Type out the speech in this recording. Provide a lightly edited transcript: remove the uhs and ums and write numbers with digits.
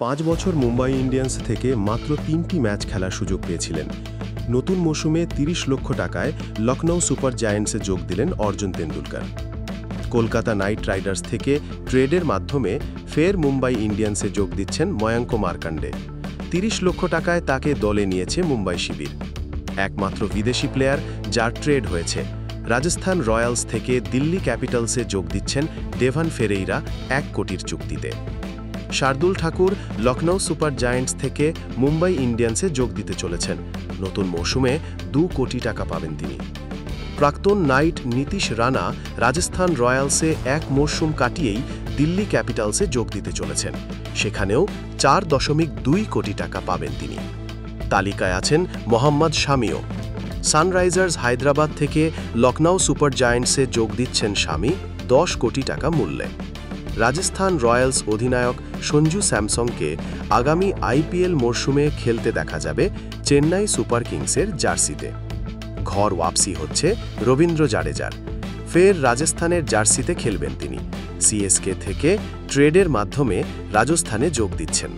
5 বছর মুম্বাই ইন্ডিয়ান্স থেকে মাত্র 3টি ম্যাচ খেলার সুযোগ পেয়েছিলেন। নতুন মৌসুমে 30 লক্ষ টাকায় লখনৌ সুপার জায়ান্টসে যোগ দিলেন অর্জুন তেন্ডুলকর। কলকাতা নাইট রাইডার্স থেকে ট্রেডের মাধ্যমে ফের মুম্বাই ইন্ডিয়ান্সে যোগ দিচ্ছেন ময়াঙ্ক মার্কান্ডে। 30 লক্ষ টাকায় তাকে দলে নিয়েছে মুম্বাই শিবির। একমাত্র বিদেশি প্লেয়ার যার ট্রেড হয়েছে। রাজস্থান রয়্যালস থেকে দিল্লি ক্যাপিটালসে যোগ দিচ্ছেন ডেভান ফেরেইরা 1 কোটির চুক্তিতে। শার্দুল ঠাকুর লখনৌ সুপার জায়ান্টস থেকে মুম্বাই ইন্ডিয়ান্সে যোগ দিতে চলেছেন। নতুন মৌসুমে 2 কোটি টাকা পাবেন তিনি। প্রাক্তন নাইট নীতিশ রানা রাজস্থান রয়্যালসে 1 মৌসুম কাটিয়েই দিল্লি ক্যাপিটালসে যোগ দিতে চলেছেন। সেখানেও 4.2 কোটি টাকা পাবেন তিনি। তালিকায় আছেন মোহাম্মদ শামিও। সানরাইজার্স হায়দ্রাবাদ থেকে লখনৌ সুপার জায়ান্টসে যোগ দিচ্ছেন শামি 10 কোটি টাকা মূল্যে। রাজস্থান রয়্যালস অধিনায়ক সঞ্জু স্যামসংকে আগামী আইপিএল মরশুমে খেলতে দেখা যাবে চেন্নাই সুপার কিংসের জার্সিতে। ঘর ওয়াপসি হচ্ছে রবীন্দ্র জাডেজার। ফের রাজস্থানের জার্সিতে খেলবেন তিনি। সিএসকে থেকে ট্রেডের মাধ্যমে রাজস্থানে যোগ দিচ্ছেন।